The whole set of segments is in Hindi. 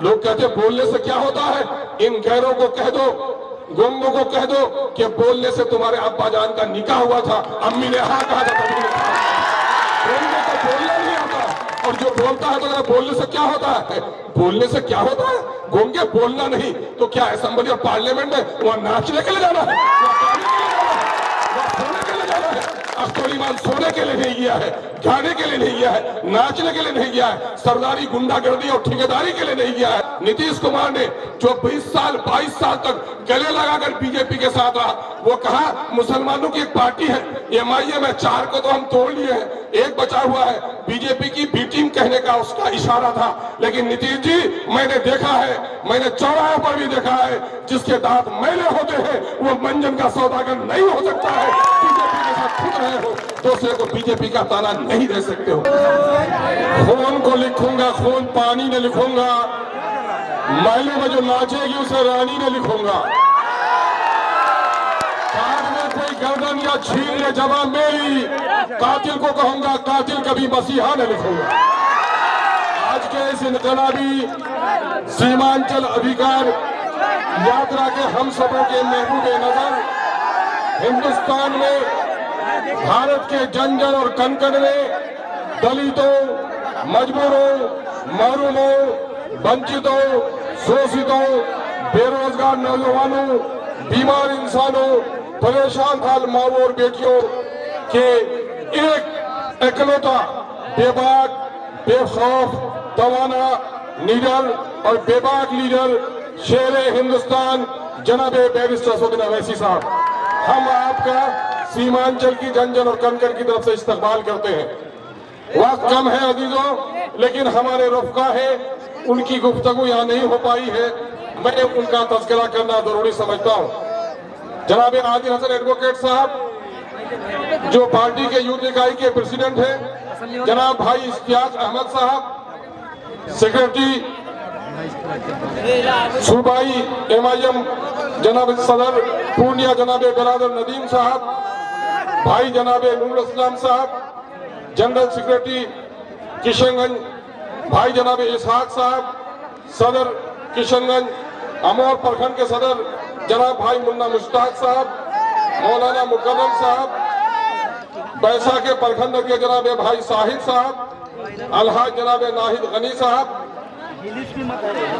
लोग कहते बोलने से क्या होता है, इन गैरों को कह दो, गुंगों को कह दो कि बोलने से तुम्हारे अब्बा जान का निकाह हुआ था, अम्मी ने हाँ कहा था, तभी बोलने को बोलना नहीं आता। और जो बोलता है तो अगर बोलने से क्या होता है, बोलने से क्या होता है, गूंगे बोलना नहीं तो क्या असेंबली और पार्लियामेंट में वहां नाचने के लिए जाना है, वहां सोने के लिए जाना है। अख्तर ईमान सोने के लिए नहीं गया है, गाने के लिए नहीं गया है, नाचने के लिए नहीं गया है, सरदारी गुंडागर्दी और ठेकेदारी के लिए नहीं गया है। नीतीश कुमार ने जो 20 साल 22 साल तक गले लगाकर बीजेपी के साथ रहा, वो कहा मुसलमानों की एक पार्टी है एमआईएम है, 4 को तो हम तोड़ लिए हैं, एक बचा हुआ है, बीजेपी की बी टीम कहने का उसका इशारा था। लेकिन नीतीश जी, मैंने देखा है, मैंने चौराहे पर भी देखा है, जिसके दांत मैले होते हैं वो मंजन का सौदागर नहीं हो सकता है। बीजेपी के साथ खुद रहे हो, दूसरे को बीजेपी का ताना नहीं दे सकते हो। खून को लिखूंगा, खून पानी में लिखूंगा, महलों में जो नाचेगी उसे रानी ने लिखूंगा, काट में कोई गर्दन या छीन ले जवाब मेरी, कातिल को कहूंगा कातिल कभी मसीहा ने लिखूंगा। आज के इस इनकलाबी सीमांचल अधिकार यात्रा के हम सबों के महबूबे नजर हिंदुस्तान में, भारत के जन जन और कण कण में दलितों, मजबूरों, महरूमों, वंचितों, शोषितों, बेरोजगार नौजवानों, बीमार इंसानों, परेशान हाल माओ और बेटियों के एक एकलौता बेबाक, बेखौफ, तवाना, निडर और बेबाक लीडर शेरे हिंदुस्तान जनाब बैरिस्टर असदुद्दीन अवैसी साहब, हम आपका सीमांचल की जन जन और कण कण की तरफ से इस्तकबाल करते हैं। वक्त कम है अजीजों, लेकिन हमारे रफ़्का है, उनकी गुफ्तगू यहाँ नहीं हो पाई है, मैं उनका तज़किरा करना जरूरी समझता हूँ। जनाब आदिल हसन एडवोकेट साहब जो पार्टी के यूथ इकाई के प्रेसिडेंट हैं, जनाब भाई इश्तियाक अहमद साहब सेक्रेटरी सूबाई एमआईएम जनाब सदर पूर्णिया जनाब बरादर नदीम साहब, भाई जनाब नूर इस्लाम साहब जनरल सेक्रेटरी किशनगंज, भाई जनाब इसहाक साहब सदर किशनगंज, अमोर प्रखंड के सदर जनाब भाई मुन्ना मुश्ताक साहब, मौलाना मुकर्रम साहब, बैसा के प्रखंड के जनाब भाई साहिद साहब, अलहाज जनाब नाहिद गनी साहब,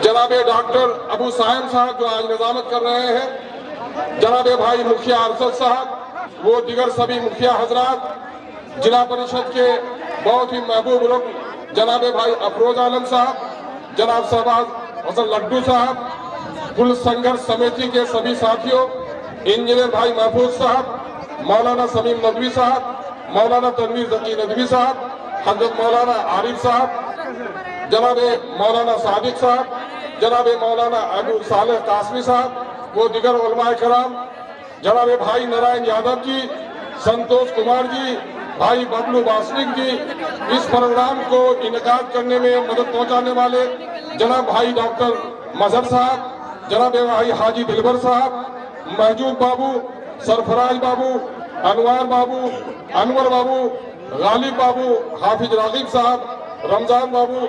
जनाब डॉक्टर अबू साहिम साहब जो आज निजामत कर रहे हैं, जनाब भाई मुखिया अरशद साहब, वो दिगर सभी मुखिया हजरात, जिला परिषद के बहुत ही महबूब लोग जनाब भाई अफरोज आलम साहब, जनाब शहबाज हसन लड्डू साहब, कुल संघर्ष समिति के सभी साथियों, इंजीनियर भाई महफूज साहब, मौलाना समीम नदवी साहब, मौलाना तनवीर जकी नदवी साहब, हजरत मौलाना आरिफ साहब, जनाब मौलाना सादिक साहब, जनाब मौलाना अबू सालेह कासमी साहब, वो दिगर उलमाए कराम, जनाब भाई नारायण यादव जी, संतोष कुमार जी, भाई बबलू वासनिक जी, इस प्रोग्राम को इनेकाद करने में मदद पहुंचाने वाले जनाब भाई डॉक्टर मजहर साहब, जनाब भाई हाजी दिलबर साहब, महजूब बाबू, सरफराज बाबू, अनवार बाबू, अनवर बाबू, गालिब बाबू, हाफिज रागिब साहब, रमजान बाबू,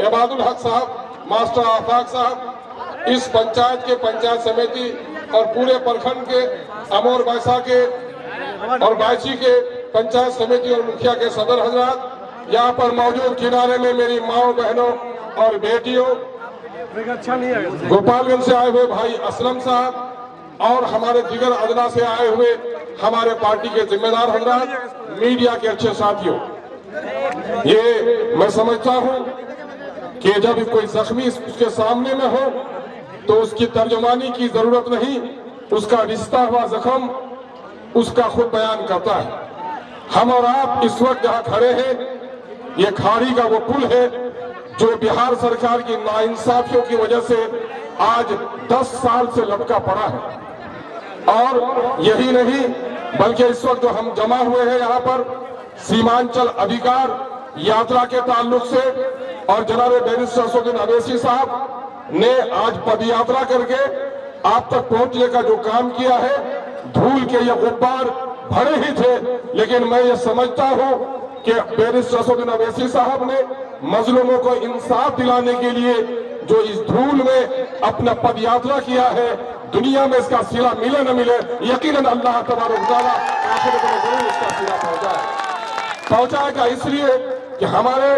इबादुल हक साहब, मास्टर आफाक साहब, इस पंचायत के पंचायत समिति और पूरे प्रखंड के अमोर बैसा के और बायसी के पंचायत समिति और मुखिया के सदर हजरात, यहाँ पर मौजूद किनारे में मेरी माओ बहनों और बेटियों, गोपालगंज से आए हुए भाई असलम साहब और हमारे दिगर अदना से आए हुए हमारे पार्टी के जिम्मेदार हजरात, मीडिया के अच्छे साथियों, ये मैं समझता हूँ कि जब कोई जख्मी उसके सामने में हो तो उसकी तर्जुमानी की जरूरत नहीं, उसका रिश्ता हुआ जख्म उसका खुद बयान करता है। हम और आप इस वक्त जहाँ खड़े हैं, ये खाड़ी का वो पुल है जो बिहार सरकार की नाइंसाफियों की वजह से आज 10 साल से लटका पड़ा है। और यही नहीं बल्कि इस वक्त जो हम जमा हुए हैं यहाँ पर सीमांचल अधिकार यात्रा के ताल्लुक से, और जनाब बैरिस्टर असदुद्दीन अवैसी साहब ने आज पद यात्रा करके आप तक पहुंचने का जो काम किया है, धूल के ये गुब्बार भरे ही थे, लेकिन मैं ये समझता हूं कि बैरिस्टर असदुद्दीन अवैसी साहब ने मजलूमों को इंसाफ दिलाने के लिए जो इस धूल में अपना पद यात्रा किया है, दुनिया में इसका सिला मिले न मिले, यकीनन अल्लाह तबारक व तआला आखिरत में जरूर इसका सिला पहुंचाएगा। इसलिए कि हमारे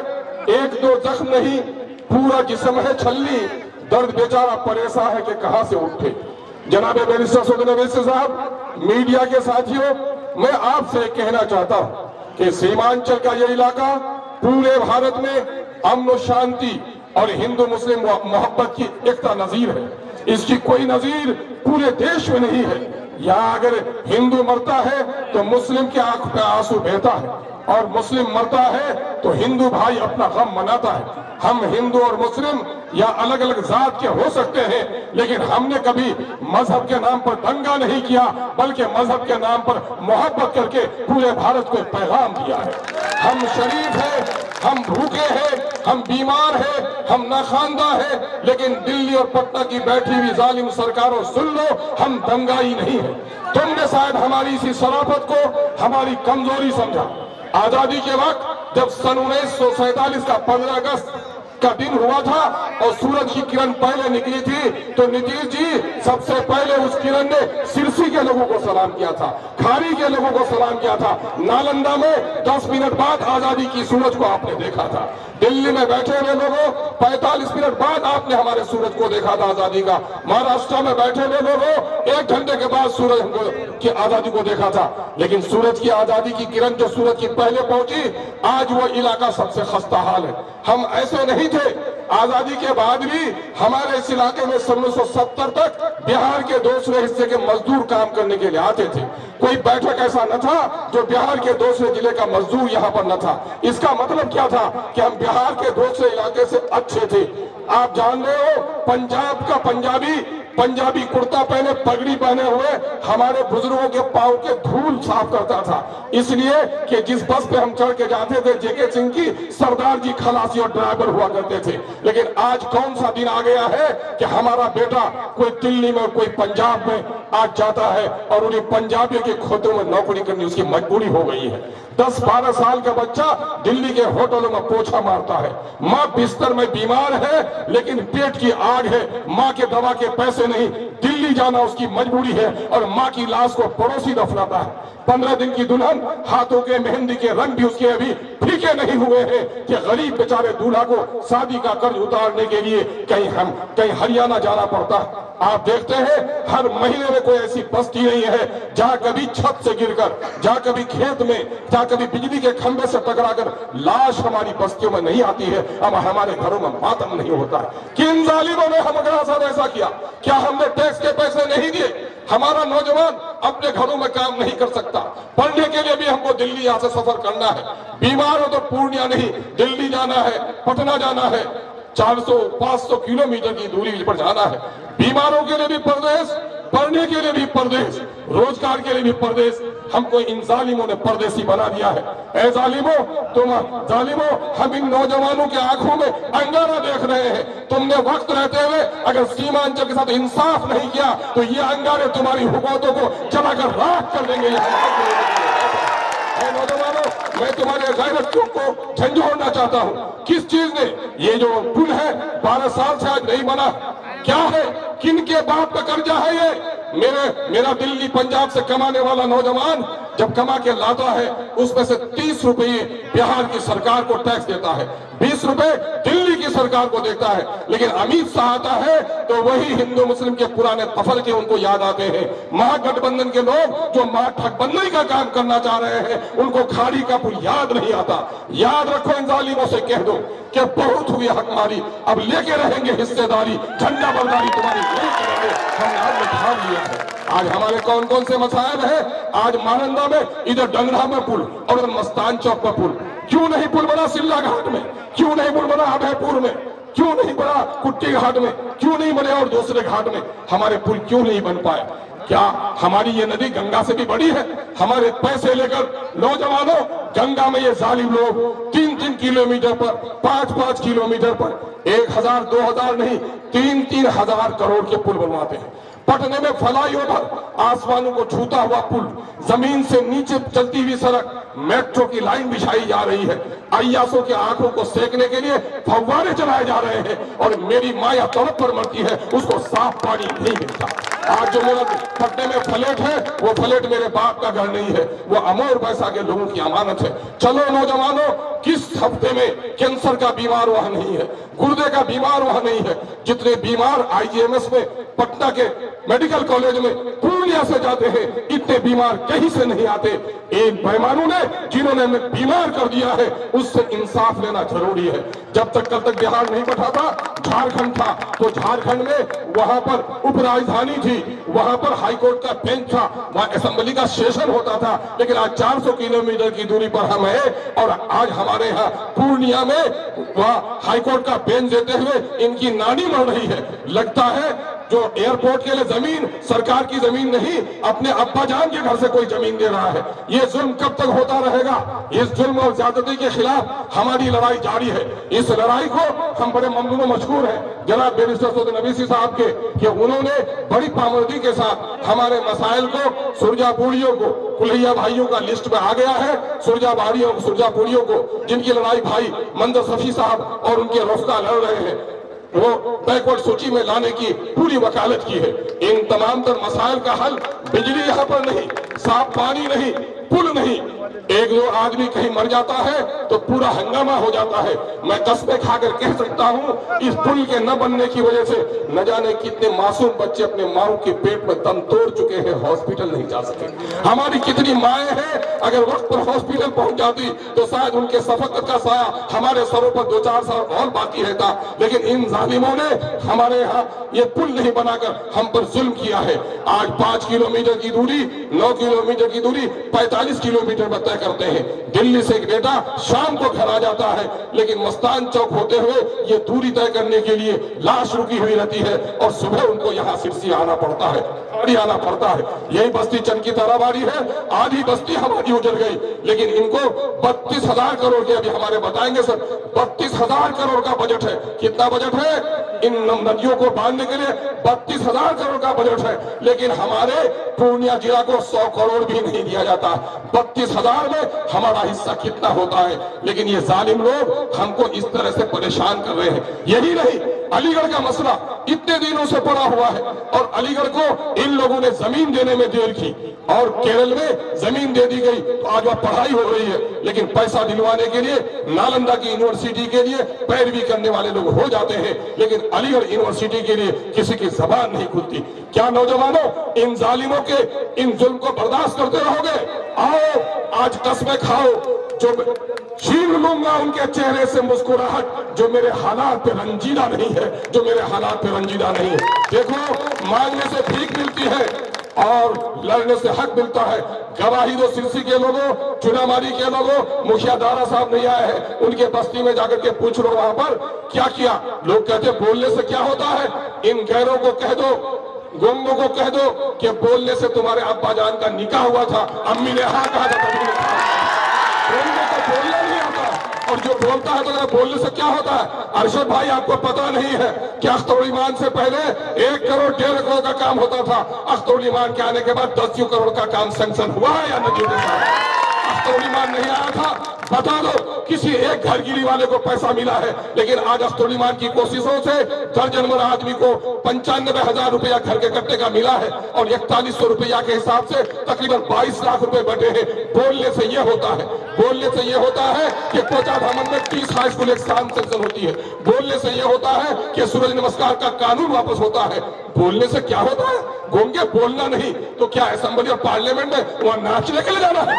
एक दो जख्म नहीं, पूरा जिस्म है छल्ली, दर्द बेचारा परेशान है कि कहां से उठे। जनाब बैरिस्टर सौगंध अवैसी साहब, मीडिया के साथियों, मैं आपसे कहना चाहता हूं कि सीमांचल का ये इलाका पूरे भारत में अमन और शांति और हिंदू मुस्लिम मोहब्बत की एकता नजीर है। इसकी कोई नजीर पूरे देश में नहीं है। यहाँ अगर हिंदू मरता है तो मुस्लिम की आंख पे आंसू बहता है, और मुस्लिम मरता है तो हिंदू भाई अपना गम मनाता है। हम हिंदू और मुस्लिम या अलग अलग जात के हो सकते हैं, लेकिन हमने कभी मजहब के नाम पर दंगा नहीं किया, बल्कि मजहब के नाम पर मोहब्बत करके पूरे भारत को पैगाम दिया है। हम शरीफ हैं, हम भूखे हैं, हम बीमार हैं, हम नाखानदा हैं, लेकिन दिल्ली और पटना की बैठी हुई जालिम सरकारों सुन लो, हम दंगाई नहीं है। तुमने शायद हमारी इसी शराफत को हमारी कमजोरी समझा। आजादी के वक्त जब सन 1947 का 15 अगस्त का दिन हुआ था और सूरज की किरण पहले निकली थी, तो नीतीश जी सबसे पहले उस किरण ने सिरसी के लोगों को सलाम किया था, खारी के लोगों को सलाम किया था। नालंदा में 10 मिनट बाद आजादी की सूरज को आपने देखा था। दिल्ली में बैठे हुए लोगों 45 मिनट बाद आपने हमारे सूरज को देखा था आजादी का। महाराष्ट्र में बैठे हुए लोगों 1 घंटे के बाद सूरज की आजादी को देखा था। लेकिन सूरज की आजादी की किरण जो सूरज की पहले पहुंची, आज वो इलाका सबसे खस्ता हाल है। हम ऐसे नहीं थे। आजादी के बाद भी हमारे इस इलाके में 1970 तक बिहार के दूसरे हिस्से के मजदूर काम करने के लिए आते थे। कोई बैठक ऐसा न था जो बिहार के दूसरे जिले का मजदूर यहाँ पर न था। इसका मतलब क्या था कि हम बिहार के दूसरे इलाके से अच्छे थे। आप जान रहे हो, पंजाब का पंजाबी कुर्ता पहने, पगड़ी पहने हुए हमारे बुजुर्गों के पांव के धूल साफ करता था, इसलिए कि जिस बस पे हम चढ़ के जाते थे जेके सिंह की, सरदार जी खलासी और ड्राइवर हुआ करते थे। लेकिन आज कौन सा दिन आ गया है कि हमारा बेटा कोई दिल्ली में, कोई पंजाब में आज जाता है और उन्हें पंजाबियों के खोतों में नौकरी करनी उसकी मजबूरी हो गई है। 10-12 साल का बच्चा दिल्ली के होटलों में पोछा मारता है। माँ बिस्तर में बीमार है, लेकिन पेट की आग है, माँ के दवा के पैसे नहीं, दिल्ली जाना उसकी मजबूरी है, और माँ की लाश को पड़ोसी दफनाता है। 15 दिन की दुल्हन, हाथों के मेहंदी के रंग भी उसके अभी फीके नहीं हुए हैं कि गरीब बेचारे दूल्हा को शादी का कर्ज उतारने के लिए कहीं हरियाणा जाना पड़ता है। आप देखते हैं हर महीने में कोई ऐसी बस्ती नहीं है जहां कभी छत से गिरकर, जहां कभी खेत में, जहां कभी बिजली के खंभे से टकराकर लाश हमारी बस्तियों में नहीं आती है। अब हमारे घरों में मातम नहीं होता है। किन जालिमों ने हमारे साथ ऐसा किया? क्या हमने टैक्स के पैसे नहीं दिए? हमारा नौजवान अपने घरों में काम नहीं कर सकता, पढ़ने के लिए भी हमको दिल्ली यहाँ से सफर करना है। बीमार हो तो पूर्णिया नहीं, दिल्ली जाना है, पटना जाना है, 400-500 किलोमीटर की दूरी पर जाना है। बीमारों के लिए भी परदेश, पढ़ने के लिए भी परदेश, रोजगार के लिए भी परदेश। हमको इन जालिमों ने परदेसी बना दिया है। ऐ जालिमों, तुम जालिमों, हम इन नौजवानों के आंखों में अंगारा देख रहे हैं। तुमने वक्त रहते हुए अगर सीमांचल के साथ इंसाफ नहीं किया तो ये अंगारे तुम्हारी हुकूमतों को जलाकर राख कर देंगे। नौजवानों, मैं तुम्हारे गैरतियों को झंझोड़ना चाहता हूँ। किस चीज ने? ये जो पुल है 12 साल से आज नहीं बना, क्या है? किन के बाप का कर्जा है ये? मेरा दिल्ली पंजाब से कमाने वाला नौजवान जब कमा के लाता है, उसमें से 30 रुपये बिहार की सरकार को टैक्स देता है, 20 रुपए दिल्ली की सरकार को देता है। लेकिन अमित शाह आता है तो वही हिंदू मुस्लिम के पुराने तफर के उनको याद आते हैं। महागठबंधन के लोग जो महाठगबंधन का काम करना चाह रहे हैं, उनको खाड़ी का पुल याद नहीं आता। याद रखो, इन जालिमों से कह दो कि बहुत हुई हकमारी, अब लेके रहेंगे हिस्सेदारी, झंडा बरदारी तुम्हारी नहीं करेंगे। हमने आज ठान लिया है। आज हमारे कौन कौन से मसाइल है? आज महानंदा में, इधर डंगरा में पुल और उधर मस्तान चौक पर पुल। क्यों नहीं पुल बना सिल्ला घाट में? क्यों नहीं पुल बना अभयपुर में? क्यों नहीं बना कुट्टी घाट में? क्यों नहीं बने और दूसरे घाट में? हमारे पुल क्यों नहीं बन पाए? क्या हमारी ये नदी गंगा से भी बड़ी है? हमारे पैसे लेकर नौजवानों, गंगा में ये जालिम लोग 3-3 किलोमीटर पर, 5-5 किलोमीटर पर 1000 2000 नहीं 3-3 हजार करोड़ के पुल बनवाते हैं। पटने में फ्लाईओवर, आसमानों को छूता हुआ पुल, जमीन से नीचे चलती हुई सड़क, मेट्रो की लाइन बिछाई जा रही है। अय्यासों की आंखों को सेकने के लिए फव्वारे चलाए जा रहे हैं और मेरी माया तड़प पर मरती है, उसको साफ पानी नहीं मिलता। आज जो मेरा पटने में फ्लैट है, वो फ्लैट मेरे बाप का घर नहीं है, वो अमोर पैसा के लोगों की अमानत है। चलो नौजवानों, किस हफ्ते में कैंसर का बीमार वहां नहीं है, गुर्दे का बीमार वहां नहीं है। जितने बीमार आईजीएमएस में, पटना के मेडिकल कॉलेज में, पूर्णिया से जाते हैं, इतने बीमार कहीं से नहीं आते। एक बेईमानों ने जिन्होंने हमें बीमार कर दिया है, उससे इंसाफ लेना जरूरी है। जब तक कल तक बिहार नहीं बैठा था, झारखंड था, तो झारखंड में वहां पर उपराजधानी थी, वहां पर हाईकोर्ट का बेंच था, वहां असेंबली का सेशन होता था। लेकिन आज 400 किलोमीटर की दूरी पर हम है और आज हमारे यहाँ पूर्णिया में वहां हाईकोर्ट का बेंच देते हुए इनकी नानी मर रही है। लगता है जो एयरपोर्ट के लिए जमीन सरकार की जमीन नहीं, अपने अब्बा जान के घर से कोई जमीन दे रहा है। ये जुल्म कब तक होता रहेगा? इस जुल्म और ज्यादती के खिलाफ हमारी लड़ाई जारी है। इस लड़ाई को हम बड़े ममनून मशहूर हैं जनाब बैरिस्टर सौद नबीसी साहब के, कि उन्होंने बड़ी पाबंदी के साथ हमारे मसाइल को, सुरजापुरियों को, कुल्हिया भाइयों का लिस्ट में आ गया है, सुरजापुरियों को जिनकी लड़ाई भाई मंदर सफी साहब और उनके रफ्ता लड़ रहे हैं, वो बैकवर्ड सूची में लाने की पूरी वकालत की है। इन तमाम तर मसाइल का हल बिजली यहाँ पर नहीं, साफ पानी नहीं, पुल नहीं। एक दो आदमी कहीं मर जाता है तो पूरा हंगामा हो जाता है। मैं कसमें खाकर कह सकता हूँ, इस पुल के न बनने की वजह से न जाने कितने मासूम बच्चे अपने माओ के पेट में दम तोड़ चुके हैं, हॉस्पिटल नहीं जा सके। हमारी कितनी माएँ हैं, अगर वक्त पर हॉस्पिटल पहुंच जाती तो शायद उनके शफकत का साया हमारे सरों पर 2-4 साल और बाकी रहता। लेकिन इन जालिमों ने हमारे यहाँ ये पुल नहीं बनाकर हम पर जुल्म किया है। आज 5 किलोमीटर की दूरी, 9 किलोमीटर की दूरी 45 किलोमीटर तय करते हैं। दिल्ली से एक बेटा शाम को घर आ जाता है, लेकिन मस्तान चौक होते हुए ये दूरी तय करने के लिए लाश रुकी हुई रहती है और सुबह उनको यहाँ सिरसी आना पड़ता है, आना पड़ता है। यही बस्ती चंद की ताराबाड़ी है, आधी बस्ती हमारी उजड़ गई। लेकिन इनको 32,000 करोड़ के, अभी हमारे बताएंगे सर, 32,000 करोड़ का बजट है। कितना बजट है? इन नदियों को बांधने के लिए 32,000 करोड़ का बजट है। लेकिन हमारे पूर्णिया जिला को 100 करोड़ भी नहीं दिया जाता। 32,000 में हमारा हिस्सा कितना होता है? लेकिन ये जालिम लोग हमको इस तरह से परेशान कर रहे हैं। यही नहीं, अलीगढ़ का मसला इतने दिनों से पड़ा हुआ है और अलीगढ़ को इन लोगों ने जमीन देने में देर की और केरल में जमीन दे दी गई तो आज वह पढ़ाई हो रही है। लेकिन पैसा दिलवाने के लिए नालंदा की यूनिवर्सिटी के लिए पैरवी करने वाले लोग हो जाते हैं, लेकिन अलीगढ़ यूनिवर्सिटी के लिए किसी की जबान नहीं खुलती। क्या नौजवानों इन जालिमों के इन जुल्म को बर्दाश्त करते रहोगे? आओ आज कसमें खाओ, जो छीन लूंगा उनके चेहरे से मुस्कुराहट, जो मेरे हालात पे रंजीदा नहीं है, जो मेरे हालात पे रंजीदा नहीं है। देखो, मांगने से भीख मिलती है और लड़ने से हक मिलता है। गवाही दो सिरसी के लोगों, चुनामारी के लोगों, मुखिया दारा साहब नहीं आए हैं, उनके बस्ती में जाकर के पूछ लो वहां पर क्या किया। लोग कहते बोलने से क्या होता है? इन गैरों को कह दो, गुंगों को कह दो कि बोलने से तुम्हारे अब्बा जान का निकाह हुआ था, अम्मी ने हाँ कहा था, तभी ने कहा। बोलने को बोलना नहीं आता, और जो बोलता है तो अगर बोलने से क्या होता है? अरशद भाई आपको पता नहीं है कि अख्तर ईमान से पहले 1 करोड़ 1.5 करोड़ का काम होता था। अख्तर ईमान के आने के बाद 10 करोड़ का काम सैंक्शन हुआ है या नहीं? अख्तर ईमान नहीं आया था, बता दो किसी एक घर गिरी वाले को पैसा मिला है। लेकिन आज अख्तर ईमान की कोशिशों से दर्जन भर आदमी को 95,000 रुपया घर के कट्टे का मिला है और 4100 रुपया के हिसाब से तकरीबन 22 लाख रुपए बटे हैं। बोलने से यह होता है, बोलने से यह होता है कि कोचा धामन में 30 हाई स्कूल एग्जाम सेंक्शन होती है। बोलने से यह होता है कि सूरज नमस्कार का कानून वापस होता है। बोलने से क्या होता है? गोंगे बोलना नहीं तो क्या असेंबली और पार्लियामेंट में वहां नाचने के लिए जाना है?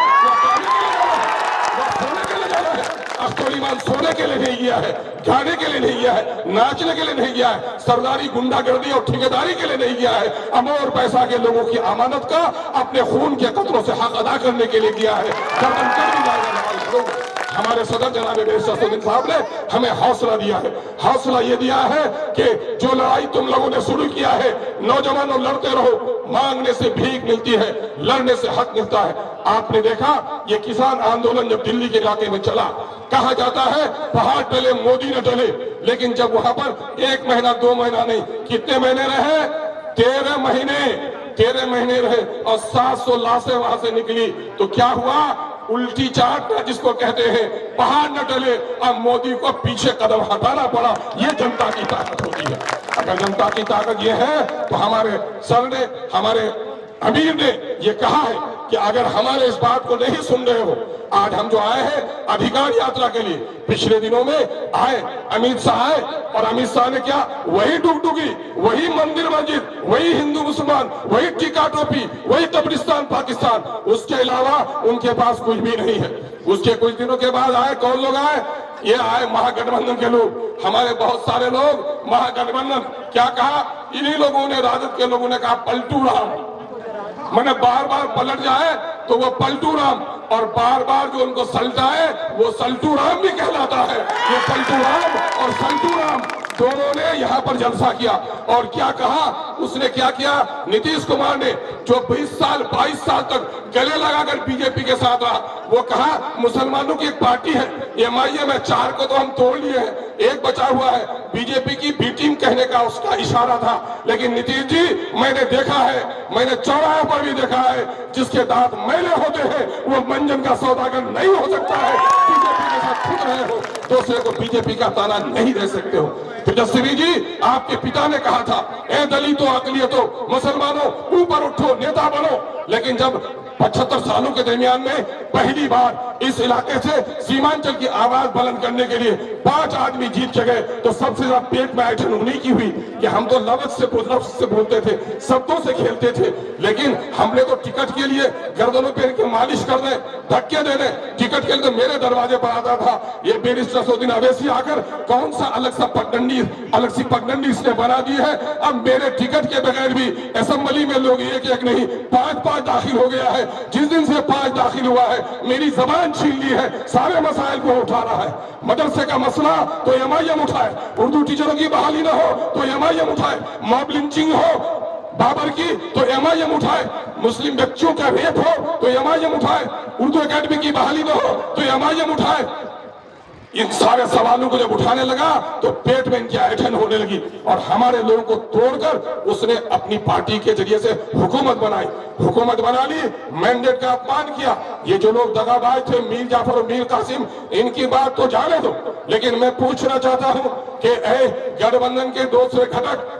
अख्तर ईमान सोने के लिए नहीं गया है, गाने के लिए नहीं गया है, नाचने के लिए नहीं गया है, सरदारी गुंडागर्दी और ठेकेदारी के लिए नहीं गया है। अमोर पैसा के लोगों की अमानत का अपने खून के कतरों से हक अदा करने के लिए किया है। हमारे सदर जनाब बैरिस्टर सौद साहब ने हमें हौसला दिया है। हौसला ये दिया है कि जो लड़ाई तुम लोगों ने शुरू किया है, नौजवानों लड़ते रहो। मांगने से भीख मिलती है, लड़ने से हक मिलता है। आपने देखा ये किसान आंदोलन जब दिल्ली के इलाके में चला, कहा जाता है पहाड़ टले मोदी न टले, लेकिन जब वहां पर 1 महीना 2 महीना नहीं, कितने महीने रहे? 13 महीने रहे और 700 लाशें वहां से निकली। तो क्या हुआ? उल्टी चाट जिसको कहते हैं, पहाड़ न टले, अब मोदी को पीछे कदम हटाना पड़ा। ये जनता की ताकत होती है। अगर जनता की ताकत ये है तो हमारे सर ने, हमारे अमीर ने ये कहा है कि अगर हमारे इस बात को नहीं सुन रहे हो, आज हम जो आए हैं अधिकार यात्रा के लिए, पिछले दिनों में आए, अमित शाह आए और अमित शाह ने क्या? वही डुगडुगी, वही मंदिर मस्जिद, वही हिंदू मुसलमान, वही टीका टोपी, वही कब्रिस्तान पाकिस्तान, उसके अलावा उनके पास कुछ भी नहीं है। उसके कुछ दिनों के बाद आए, कौन लोग आए? ये आए महागठबंधन के लोग, हमारे बहुत सारे लोग महागठबंधन। क्या कहा इन्हीं लोगों ने, राजद के लोगों ने कहा पलटू राम, मैंने बार बार पलट जाए तो वो पलटू राम, और बार बार जो उनको सल्टाए वो सल्टू राम भी कहलाता है। ये पलटू राम और सल्टू राम दोनों ने यहाँ पर जलसा किया। और क्या कहा उसने? क्या किया नीतीश कुमार ने, जो 20 साल 22 साल तक गले लगाकर बीजेपी के साथ रहा, वो कहा मुसलमानों की एक पार्टी है MIM है, 4 को तो हम तोड़ लिए हैं, 1 बचा हुआ है, बीजेपी की बी टीम कहने का उसका इशारा था। लेकिन नीतीश जी, मैंने देखा है, मैंने चौराहे पर भी देखा है, जिसके दांत मैले होते हैं वो मंजन का सौदागर नहीं हो सकता है। बीजेपी के साथ खुद रहे हो, दूसरे को बीजेपी का ताना नहीं दे सकते हो। तेजस्वी जी, आपके पिता ने कहा था, ए दलितों अकलियतों मुसलमानों ऊपर उठो, नेता बनो। लेकिन जब 75 सालों के दरमियान में पहली बार इस इलाके से सीमांचल की आवाज बुलंद करने के लिए 5 आदमी जीत के गए, तो सबसे ज्यादा पेट में ऐठन उन्हीं की हुई कि हम तो लफ्ज से बोलते थे, शब्दों से खेलते थे, लेकिन हमने तो टिकट के लिए गर्दनों पे इनके मालिश करने, धक्के देने, टिकट के लिए तो मेरे दरवाजे पर आता था ये बैरिस्टर असदुद्दीन अवैसी आकर, कौन सा अलग सी पगडंडी इसने बना दी है। अब मेरे टिकट के बगैर भी असेंबली में लोग एक नहीं 5 दाखिल हो गया है। जिस दिन से 5 दाखिल हुआ है, मेरी जबान छीन ली है, सारे मसाइल को उठा रहा है। मदरसे का मसला तो MIM उठाए, उर्दू टीचरों की बहाली ना हो तो MIM उठाए, मॉब लिंचिंग हो बाबर की तो MIM उठाए, मुस्लिम बच्चों का रेप हो तो MIM उठाए, उर्दू एकेडमी की बहाली ना हो तो MIM उठाए। इन सारे सवालों को जब उठाने लगा तो पेट में इनकी ऐठन होने लगी और हमारे लोगों को तोड़कर उसने अपनी पार्टी के जरिए से हुकूमत बनाई, हुकूमत बना ली, मैंडेट का अपमान किया। ये जो लोग दगाबाज थे, मीर जाफर और मीर कासिम, इनकी बात तो जाने दो, लेकिन मैं पूछना चाहता हूं कि गठबंधन के दूसरे घटक,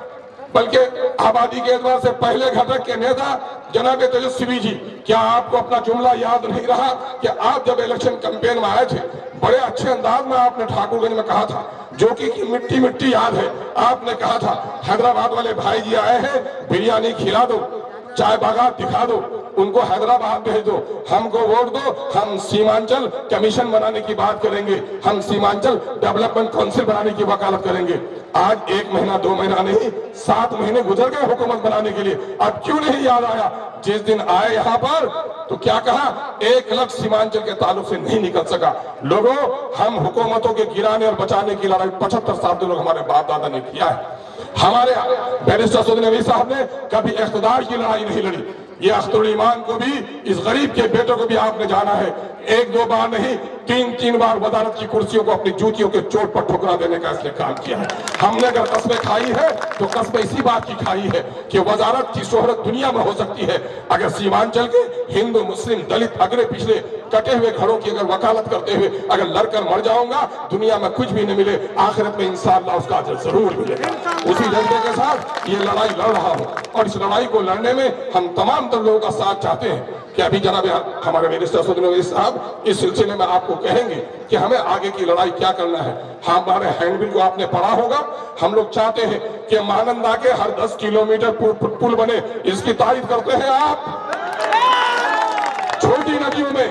बल्कि आबादी के एतबार से पहले घटक के नेता जनाब तेजस्वी जी, क्या आपको अपना जुमला याद नहीं रहा कि आप जब इलेक्शन कैंपेन में आए थे, बड़े अच्छे अंदाज में आपने ठाकुरगंज में कहा था, जो कि मिट्टी मिट्टी याद है, आपने कहा था हैदराबाद वाले भाई जी आए हैं, बिरयानी खिला दो, चाय बागात दिखा दो, उनको हैदराबाद भेज दो, हमको वोट दो, हम सीमांचल कमीशन बनाने की बात करेंगे, हम सीमांचल डेवलपमेंट काउंसिल बनाने की वकालत करेंगे। आज 1 महीना 2 महीना नहीं, 7 महीने गुजर गए हुकूमत बनाने के लिए, अब क्यों नहीं याद आया? जिस दिन आए यहाँ पर तो क्या कहा, 1 लाख सीमांचल के ताल्लुक से नहीं निकल सका। लोगों, हम हुकूमतों के गिराने और बचाने की लड़ाई 75 साल से लोग हमारे बाप दादा ने किया है। हमारे बैरिस्टर असदुद्दीन अवैसी साहब ने कभी इख्तिदार की लड़ाई नहीं लड़ी। ये अख्तरुल ईमान को भी, इस गरीब के बेटों को भी आपने जाना है, 1-2 बार नहीं 3-3 बार वजारत की कुर्सियों को अपनी जूतियों के चोट पर ठुकरा देने का इसने काम किया है। हमने अगर कस्में खाई है तो कस्में इसी बात की खाई है कि वजारत की शोहरत दुनिया में हो सकती है, अगर सीमांचल के हिंदू मुस्लिम दलित अगले पिछले कटे हुए घरों की अगर वकालत करते हुए अगर लड़कर मर जाऊंगा, दुनिया में कुछ भी नहीं मिले, आखिरत में इंशाअल्लाह उसका अजर जरूर मिलेगा। उसी जज्बे के साथ ये लड़ाई लड़ रहा हूं और इस लड़ाई को लड़ने में हम तमाम लोगों का साथ चाहते हैं कि अभी जनाब हमारे बैरिस्टर असदुद्दीन अवैसी साहब इस सिलसिले में आपको कहेंगे कि हमें आगे की लड़ाई क्या करना है। हमारे हैंडबिल को आपने पढ़ा होगा, हम लोग चाहते हैं कि महानंदा के हर 10 किलोमीटर पुल बने, इसकी तारीफ करते हैं आप। छोटी नदियों में,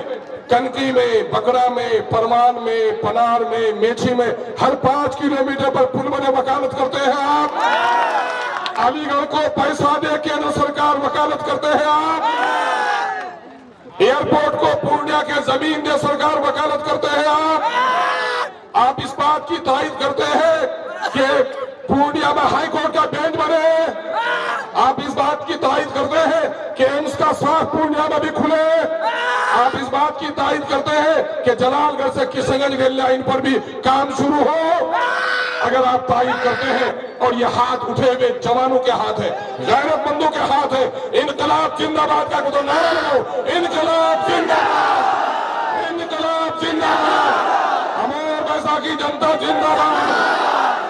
कनकी में, बकरा में, परमान में, पनार में, मेठी में हर 5 किलोमीटर पर पुल बने, वकालत करते हैं आप। अलीगढ़ को पैसा दे केंद्र सरकार वकालत करते हैं आप। एयरपोर्ट को पूर्णिया के जमीन दे सरकार वकालत करते हैं आप इस बात की तारीफ करते हैं कि पूर्णिया में हाई कोर्ट का बेंच बने, आप इस बात की तारीफ करते हैं कि एम्स का साथ पूर्णिया में भी खुले, आप इस बात की तारीफ करते हैं कि जलालगढ़ से किशनगंज रेल लाइन पर भी काम शुरू हो। अगर आप तारीफ करते हैं और ये हाथ उठे हुए जवानों के हाथ है, गैरतमंदों के हाथ है, इनकलाब जिंदाबाद का तो नारा लगाओ, इनकलाब जिंदाबाद, इनकलाब जिंदाबाद, अमर बैसाखी जनता जिंदाबाद,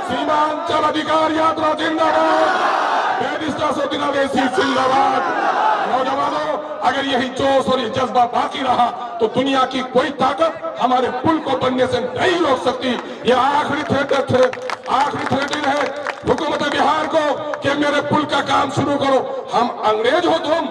सीमांचल अधिकार यात्रा जिंदाबाद, बैरिस्टर सोतिन अवैसी जिंदाबाद। नौजवानों, अगर यही जोश और ये जज्बा बाकी रहा तो दुनिया की कोई ताकत हमारे पुल को बनने से नहीं रोक सकती। ये आखिरी थ्रेटिंग है हुकूमत बिहार को कि मेरे पुल का काम शुरू करो। हम अंग्रेज हो तुम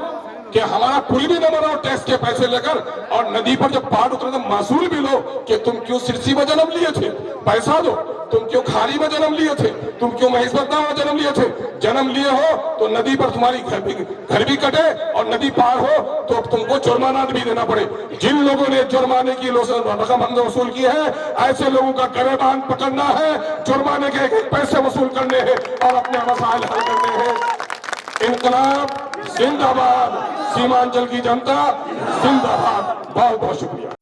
कि हमारा पुल भी न बनाओ टैक्स के पैसे लेकर, और नदी पर जब पार उतरे तो मासूल भी लो कि तुम क्यों सिरसी में जन्म लिए थे, पैसा दो। तुम क्यों खाड़ी में जन्म लिए थे, तुम क्यों महेशपट्टा में जन्म लिए थे। जन्म लिए हो तो नदी पर तुम्हारी घर भी कटे और नदी पार हो तो अब तुमको जुर्माना भी देना पड़े। जिन लोगों ने जुर्माने की रकम हमने वसूल की है, ऐसे लोगों का गरेबान पकड़ना है, जुर्माने के एक पैसे वसूल करने हैं और अपने मसाइल हल करने हैं। इनकलाब जिंदाबाद, सीमांचल की जनता जिंदाबाद। बहुत बहुत शुक्रिया।